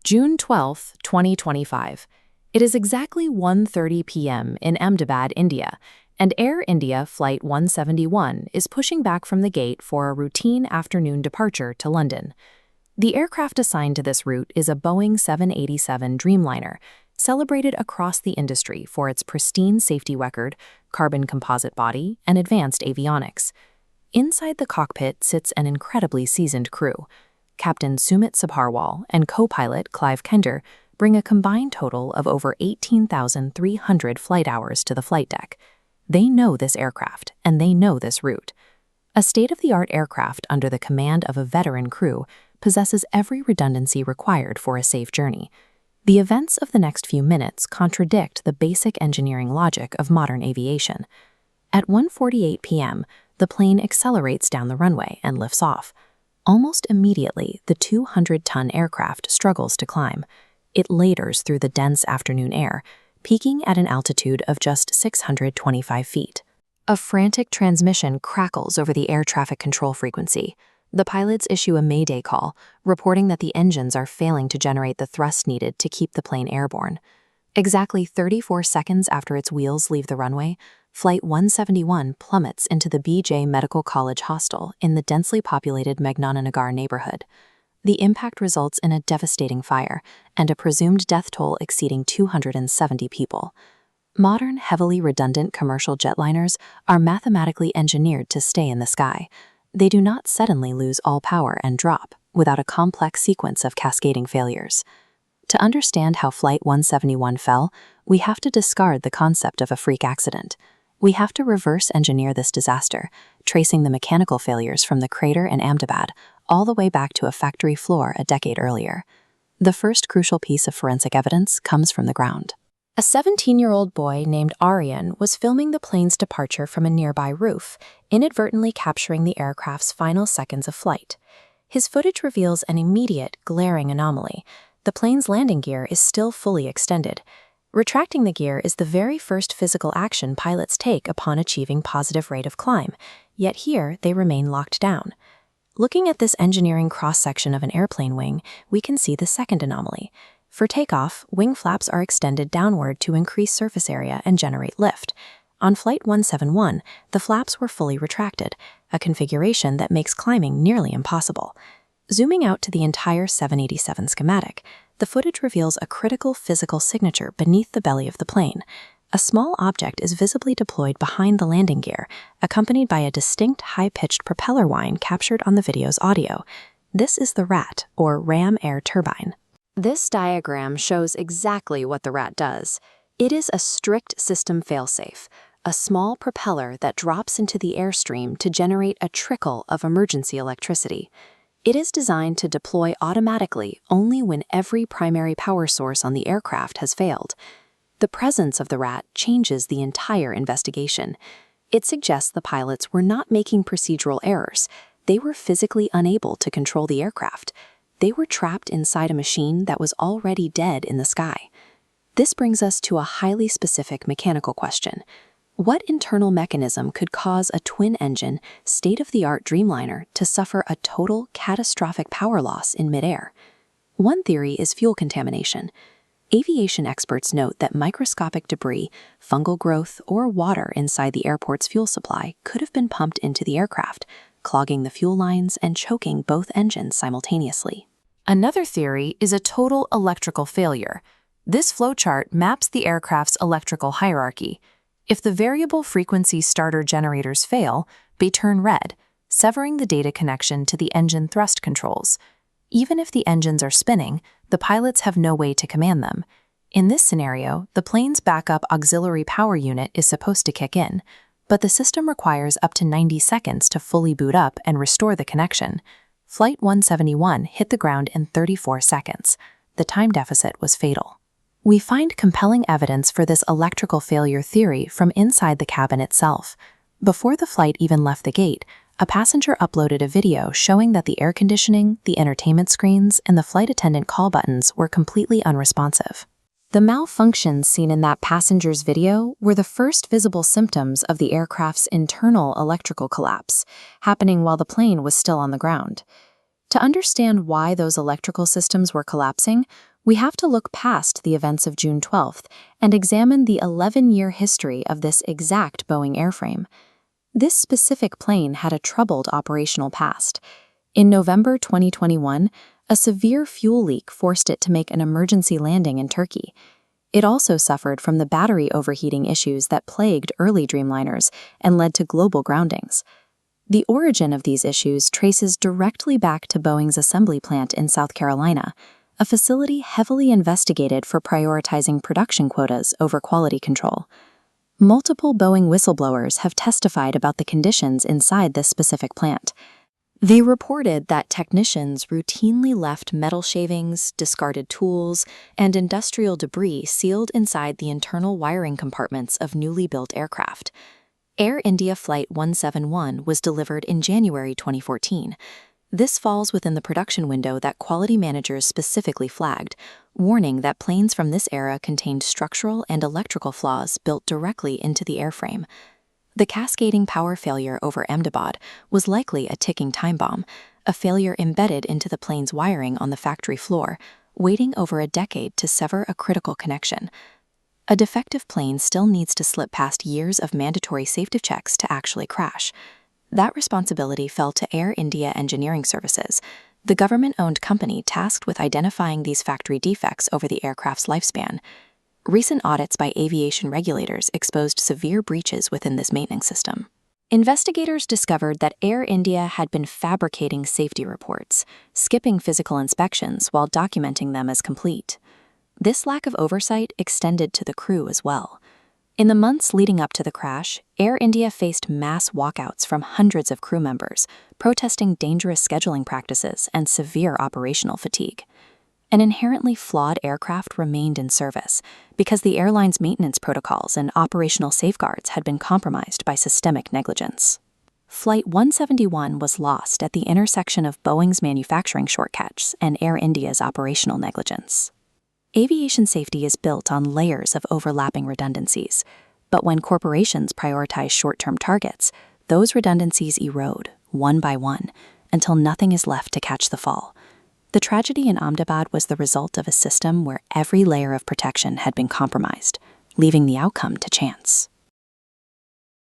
June 12, 2025. It is exactly 1:30 p.m. in Ahmedabad, India, and Air India Flight 171 is pushing back from the gate for a routine afternoon departure to London. The aircraft assigned to this route is a Boeing 787 Dreamliner, celebrated across the industry for its pristine safety record, carbon composite body, and advanced avionics. Inside the cockpit sits an incredibly seasoned crew. Captain Sumit Sabharwal and co-pilot Clive Kender bring a combined total of over 18,300 flight hours to the flight deck. They know this aircraft, and they know this route. A state-of-the-art aircraft under the command of a veteran crew possesses every redundancy required for a safe journey. The events of the next few minutes contradict the basic engineering logic of modern aviation. At 1:48 p.m., the plane accelerates down the runway and lifts off. Almost immediately, the 200-ton aircraft struggles to climb. It laders through the dense afternoon air, peaking at an altitude of just 625 feet. A frantic transmission crackles over the air traffic control frequency. The pilots issue a mayday call, reporting that the engines are failing to generate the thrust needed to keep the plane airborne. Exactly 34 seconds after its wheels leave the runway, Flight 171 plummets into the BJ Medical College hostel in the densely populated Meghnanagar neighborhood. The impact results in a devastating fire and a presumed death toll exceeding 270 people. Modern, heavily redundant commercial jetliners are mathematically engineered to stay in the sky. They do not suddenly lose all power and drop without a complex sequence of cascading failures. To understand how Flight 171 fell, we have to discard the concept of a freak accident. We have to reverse engineer this disaster, tracing the mechanical failures from the crater in Ahmedabad all the way back to a factory floor a decade earlier. The first crucial piece of forensic evidence comes from the ground. A 17-year-old boy named Aryan was filming the plane's departure from a nearby roof, inadvertently capturing the aircraft's final seconds of flight. His footage reveals an immediate, glaring anomaly. The plane's landing gear is still fully extended. Retracting the gear is the very first physical action pilots take upon achieving positive rate of climb, yet here they remain locked down. Looking at this engineering cross-section of an airplane wing, we can see the second anomaly. For takeoff, wing flaps are extended downward to increase surface area and generate lift. On Flight 171, the flaps were fully retracted, a configuration that makes climbing nearly impossible. Zooming out to the entire 787 schematic, the footage reveals a critical physical signature beneath the belly of the plane. A small object is visibly deployed behind the landing gear, accompanied by a distinct high-pitched propeller whine captured on the video's audio. This is the RAT, or Ram Air Turbine. This diagram shows exactly what the RAT does. It is a strict system failsafe, a small propeller that drops into the airstream to generate a trickle of emergency electricity. It is designed to deploy automatically only when every primary power source on the aircraft has failed. The presence of the RAT changes the entire investigation. It suggests the pilots were not making procedural errors. They were physically unable to control the aircraft. They were trapped inside a machine that was already dead in the sky. This brings us to a highly specific mechanical question. What internal mechanism could cause a twin-engine, state-of-the-art Dreamliner to suffer a total, catastrophic power loss in midair? One theory is fuel contamination. Aviation experts note that microscopic debris, fungal growth, or water inside the airport's fuel supply could have been pumped into the aircraft, clogging the fuel lines and choking both engines simultaneously. Another theory is a total electrical failure. This flowchart maps the aircraft's electrical hierarchy. If the variable frequency starter generators fail, they turn red, severing the data connection to the engine thrust controls. Even if the engines are spinning, the pilots have no way to command them. In this scenario, the plane's backup auxiliary power unit is supposed to kick in, but the system requires up to 90 seconds to fully boot up and restore the connection. Flight 171 hit the ground in 34 seconds. The time deficit was fatal. We find compelling evidence for this electrical failure theory from inside the cabin itself. Before the flight even left the gate, a passenger uploaded a video showing that the air conditioning, the entertainment screens, and the flight attendant call buttons were completely unresponsive. The malfunctions seen in that passenger's video were the first visible symptoms of the aircraft's internal electrical collapse, happening while the plane was still on the ground. To understand why those electrical systems were collapsing, We have to look past the events of June 12th and examine the 11-year history of this exact Boeing airframe. This specific plane had a troubled operational past. In November 2021, a severe fuel leak forced it to make an emergency landing in Turkey. It also suffered from the battery overheating issues that plagued early Dreamliners and led to global groundings. The origin of these issues traces directly back to Boeing's assembly plant in South Carolina, a facility heavily investigated for prioritizing production quotas over quality control. Multiple Boeing whistleblowers have testified about the conditions inside this specific plant. They reported that technicians routinely left metal shavings, discarded tools, and industrial debris sealed inside the internal wiring compartments of newly built aircraft. Air India Flight 171 was delivered in January 2014. This falls within the production window that quality managers specifically flagged, warning that planes from this era contained structural and electrical flaws built directly into the airframe. The cascading power failure over Ahmedabad was likely a ticking time bomb, a failure embedded into the plane's wiring on the factory floor, waiting over a decade to sever a critical connection. A defective plane still needs to slip past years of mandatory safety checks to actually crash. That responsibility fell to Air India Engineering Services, the government-owned company tasked with identifying these factory defects over the aircraft's lifespan. Recent audits by aviation regulators exposed severe breaches within this maintenance system. Investigators discovered that Air India had been fabricating safety reports, skipping physical inspections while documenting them as complete. This lack of oversight extended to the crew as well. In the months leading up to the crash, Air India faced mass walkouts from hundreds of crew members, protesting dangerous scheduling practices and severe operational fatigue. An inherently flawed aircraft remained in service because the airline's maintenance protocols and operational safeguards had been compromised by systemic negligence. Flight 171 was lost at the intersection of Boeing's manufacturing shortcuts and Air India's operational negligence. Aviation safety is built on layers of overlapping redundancies, but when corporations prioritize short-term targets, those redundancies erode, one by one, until nothing is left to catch the fall. The tragedy in Ahmedabad was the result of a system where every layer of protection had been compromised, leaving the outcome to chance.